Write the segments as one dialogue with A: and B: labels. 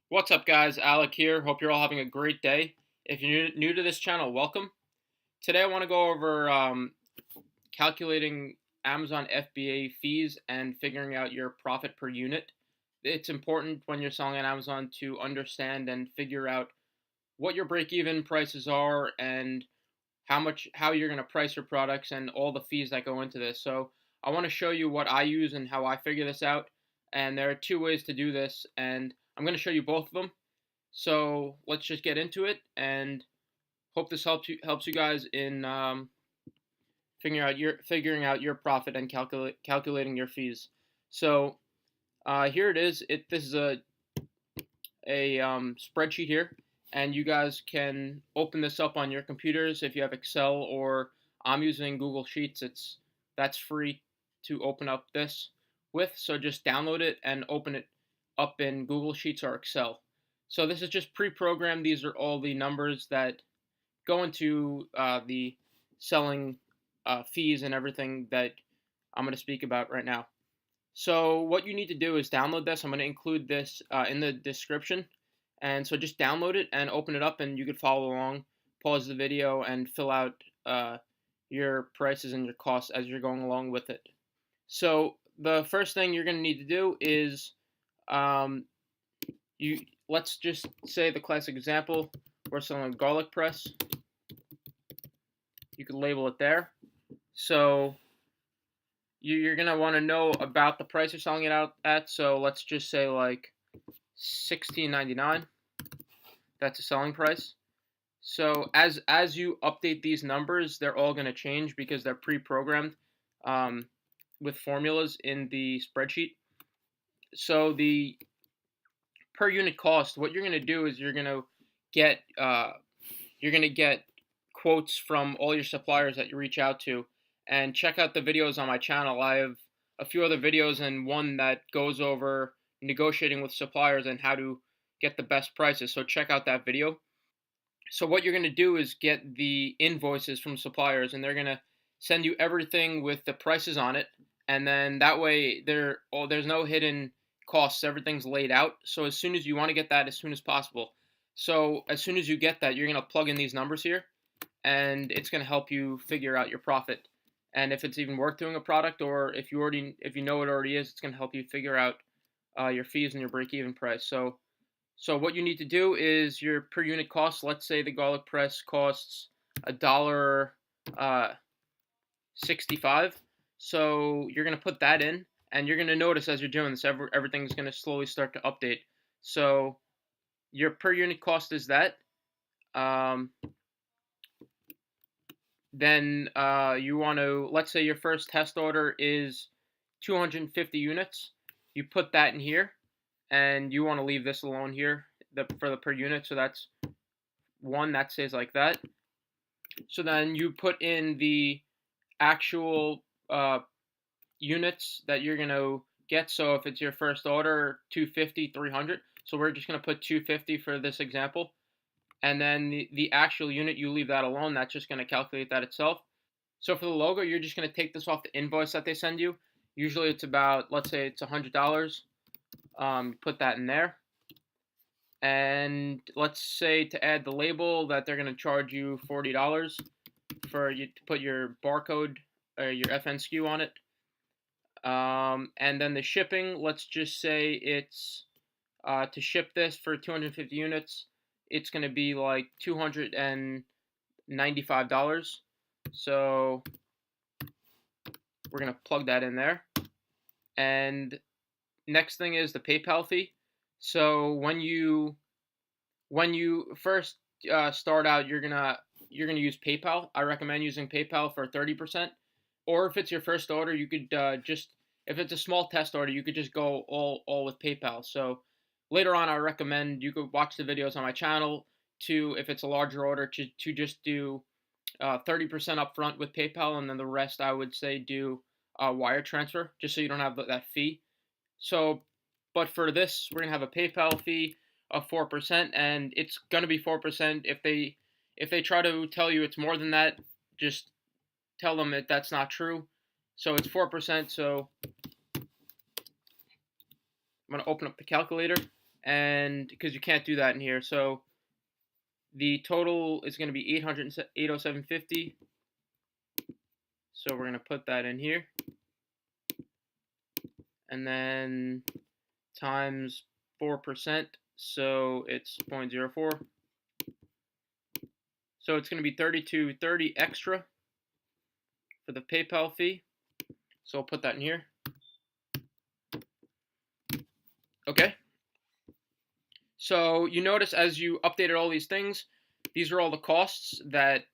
A: What's up, guys? Alec here. Hope you're all having a great day. If you're new to this channel, welcome. Today, I want to go over calculating Amazon FBA fees and figuring out your profit per unit. It's important when you're selling on Amazon to understand and figure out what your break-even prices are and how you're going to price your products and all the fees that go into this. So I want to show you what I use and how I figure this out. And there are two ways to do this, and I'm going to show you both of them. So let's just get into it, and hope this helps you guys in figuring out your profit and calculating your fees. So here it is. This is a spreadsheet here, and you guys can open this up on your computers if you have Excel, or I'm using Google Sheets. That's free to open up this with. So just download it and open it up in Google Sheets or Excel. So this is just pre-programmed. These are all the numbers that go into the selling fees and everything that I'm going to speak about right now. So what you need to do is download this. I'm going to include this in the description. And so just download it and open it up, and you could follow along, pause the video, and fill out your prices and your costs as you're going along with it. So the first thing you're going to need to do is let's just say the classic example, we're selling a garlic press. You could label it there. So you're going to want to know about the price you're selling it out at. So let's just say like $16.99. That's a selling price. So as you update these numbers, they're all going to change because they're pre-programmed with formulas in the spreadsheet. So the per unit cost, what you're going to do is you're going to get quotes from all your suppliers that you reach out to, and check out the videos on my channel. I have a few other videos and one that goes over negotiating with suppliers and how to get the best prices. So check out that video. So what you're going to do is get the invoices from suppliers, and they're going to send you everything with the prices on it, and then that way there's no hidden costs. Everything's laid out. So as soon as you want to get that as soon as possible. So as soon as you get that, you're going to plug in these numbers here, and it's going to help you figure out your profit, and if it's even worth doing a product, or if you know it already is, it's going to help you figure out your fees and your break-even price. So what you need to do is your per unit cost. Let's say the garlic press costs $1.65. So you're gonna put that in, and you're gonna notice as you're doing this, everything's gonna slowly start to update. So your per unit cost is that. Then you want to, let's say your first test order is 250 units. You put that in here, and you want to leave this alone here for the per unit. So that's one that stays like that. So then you put in the actual units that you're going to get. So if it's your first order, 250, 300. So we're just going to put 250 for this example. And then the actual unit, you leave that alone. That's just going to calculate that itself. So for the logo, you're just going to take this off the invoice that they send you. Usually it's about, let's say it's $100. Put that in there. And let's say to add the label that they're going to charge you $40 for you to put your barcode or your FNSKU on it. And then the shipping, let's just say it's to ship this for 250 units, it's going to be like $295. So we're going to plug that in there. And next thing is the PayPal fee. So when you first start out, you're gonna use PayPal. I recommend using PayPal for 30%. Or if it's your first order, you could if it's a small test order, you could just go all with PayPal. So later on, I recommend you could watch the videos on my channel if it's a larger order, to just do 30% up front with PayPal, and then the rest I would say do wire transfer, just so you don't have that fee. So, but for this, we're gonna have a PayPal fee of 4%, and it's gonna be 4%. If they try to tell you it's more than that, just tell them that that's not true. So it's 4%. So I'm gonna open up the calculator, and because you can't do that in here. So the total is going to be 807.50. So we're going to put that in here, and then times 4%, so it's 0.04. So it's going to be $32.30 extra for the PayPal fee. So I'll put that in here. Okay. So you notice as you updated all these things, these are all the costs that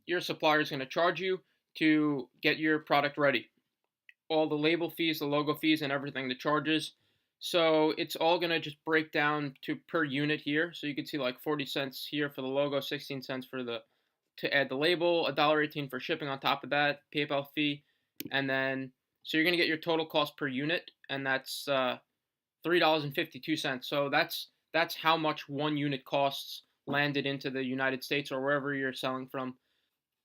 A: your supplier is going to charge you to get your product ready. All the label fees, the logo fees, and everything, the charges. So it's all going to just break down to per unit here. So you can see like 40 cents here for the logo, 16 cents for the to add the label, $1.18 for shipping on top of that, PayPal fee, and then so you're going to get your total cost per unit, and that's $3.52. So that's how much one unit costs landed into the United States or wherever you're selling from.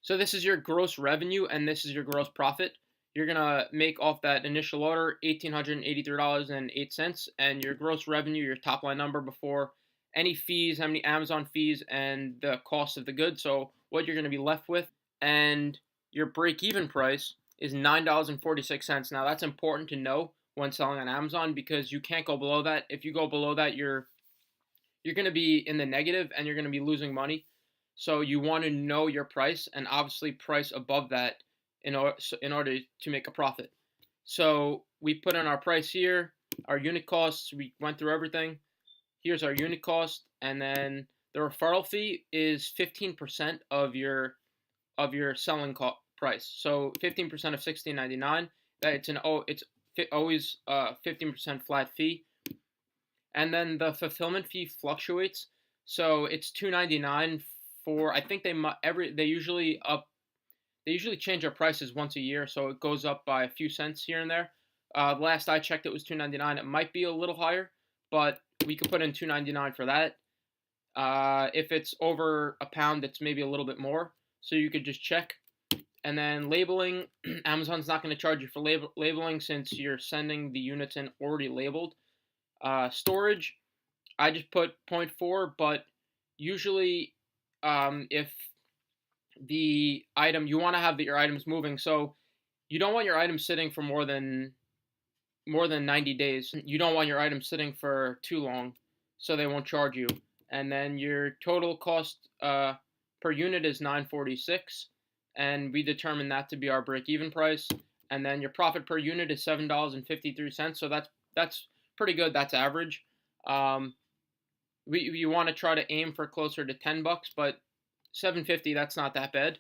A: So this is your gross revenue, and this is your gross profit. You're gonna make off that initial order $1,883.08, and your gross revenue, your top line number before any fees, how many Amazon fees, and the cost of the goods. So what you're gonna be left with, and your break-even price is $9.46. Now that's important to know when selling on Amazon because you can't go below that. If you go below that, you're gonna be in the negative and you're gonna be losing money. So you want to know your price and obviously price above that in order to make a profit. So we put in our price here, our unit costs, we went through everything. Here's our unit cost, and then the referral fee is 15% of your selling price. So 15% of $16.99. It's always 15% flat fee. And then the fulfillment fee fluctuates. So it's $2.99 for, I think they usually change their prices once a year, so it goes up by a few cents here and there. Last I checked, it was $2.99. It might be a little higher, but we could put in $2.99 for that. If it's over a pound, it's maybe a little bit more, so you could just check. And then labeling, Amazon's not going to charge you for labeling since you're sending the units in already labeled. Storage, I just put 0.4, but usually if the item, you want to have your items moving, so you don't want your items sitting for more than 90 days. You don't want your items sitting for too long, so they won't charge you. And then your total cost per unit is $9.46, and we determine that to be our break-even price. And then your profit per unit is $7.53, so that's pretty good. That's average. You want to try to aim for closer to $10, but $7.50, that's not that bad.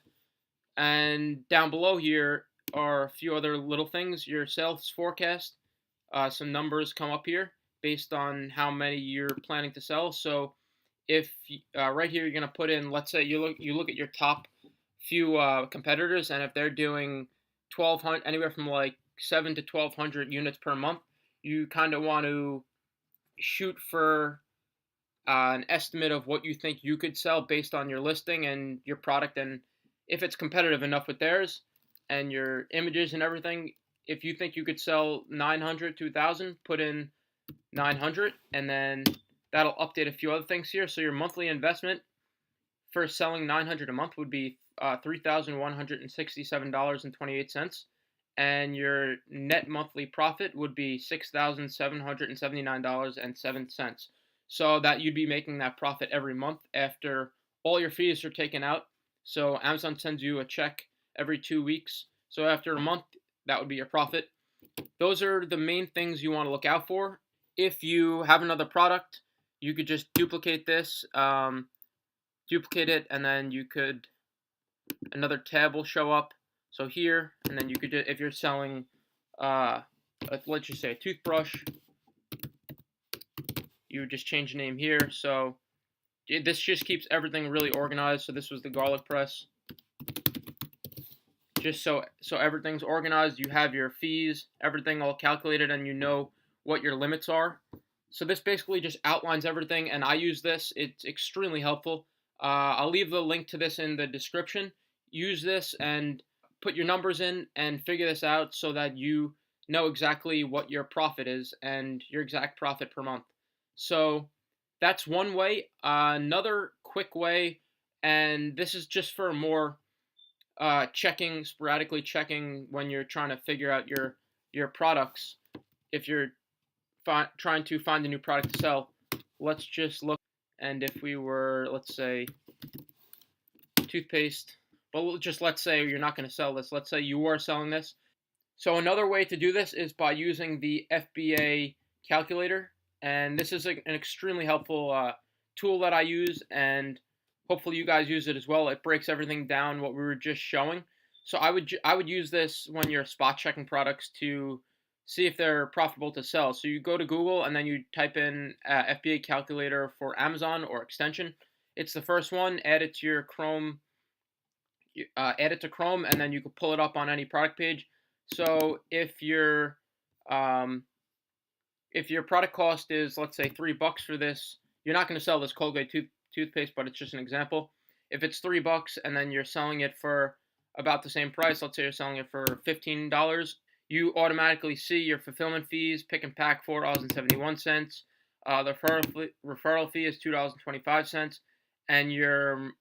A: And down below here are a few other little things. Your sales forecast, some numbers come up here based on how many you're planning to sell. So if right here you're going to put in, let's say you look at your top few competitors, and if they're doing 1,200, anywhere from like 7 to 1,200 units per month, you kind of want to shoot for an estimate of what you think you could sell based on your listing and your product, and if it's competitive enough with theirs and your images and everything, if you think you could sell 900 to 1,000, put in 900, and then that'll update a few other things here. So your monthly investment for selling 900 a month would be $3,167.28, and your net monthly profit would be $6,779.07. So that you'd be making that profit every month after all your fees are taken out. So Amazon sends you a check every 2 weeks. So after a month, that would be your profit. Those are the main things you want to look out for. If you have another product, you could just duplicate this, duplicate it, and then another tab will show up. So here, and then you could if you're selling, let's just say a toothbrush, you would just change the name here. So this just keeps everything really organized. So this was the garlic press. Just so everything's organized, you have your fees, everything all calculated, and you know what your limits are. So this basically just outlines everything, and I use this. It's extremely helpful. I'll leave the link to this in the description. Use this and put your numbers in and figure this out so that you know exactly what your profit is and your exact profit per month. So that's one way. Another quick way, and this is just for more sporadically checking when you're trying to figure out your products. If you're trying to find a new product to sell, let's just look. And if we were, let's say, toothpaste, but just let's say you're not going to sell this. Let's say you are selling this. So another way to do this is by using the FBA calculator, and this is an extremely helpful tool that I use, and hopefully you guys use it as well. It breaks everything down what we were just showing. So I would use this when you're spot checking products to see if they're profitable to sell. So you go to Google and then you type in FBA calculator for Amazon or extension. It's the first one. Add it to your Chrome. Add it to Chrome, and then you can pull it up on any product page. So if your product cost is, let's say, $3 for this, you're not going to sell this Colgate toothpaste, but it's just an example. If it's $3 and then you're selling it for about the same price, let's say you're selling it for $15, you automatically see your fulfillment fees, pick and pack $4.71. The referral fee is $2.25, and your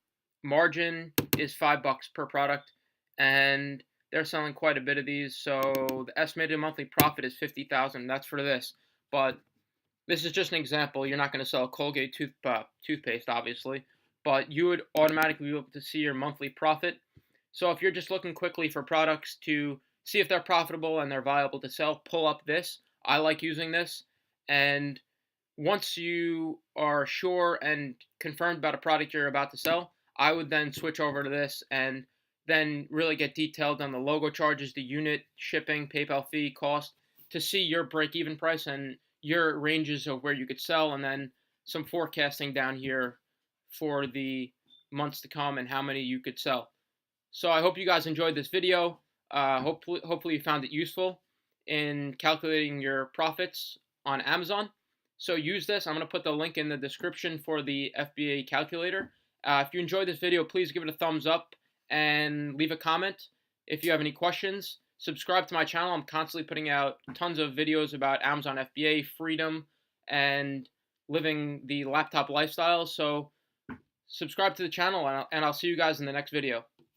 A: margin is $5 per product, and they're selling quite a bit of these. So the estimated monthly profit is $50,000. That's for this, but this is just an example. You're not going to sell a Colgate toothpaste, obviously, but you would automatically be able to see your monthly profit. So if you're just looking quickly for products to see if they're profitable and they're viable to sell, pull up this. I like using this, and once you are sure and confirmed about a product you're about to sell, I would then switch over to this and then really get detailed on the logo charges, the unit, shipping, PayPal fee, cost, to see your break-even price and your ranges of where you could sell, and then some forecasting down here for the months to come and how many you could sell. So I hope you guys enjoyed this video. Hopefully you found it useful in calculating your profits on Amazon. So use this. I'm going to put the link in the description for the FBA calculator. If you enjoyed this video, please give it a thumbs up and leave a comment. If you have any questions, subscribe to my channel. I'm constantly putting out tons of videos about Amazon FBA, freedom, and living the laptop lifestyle. So subscribe to the channel, and I'll see you guys in the next video.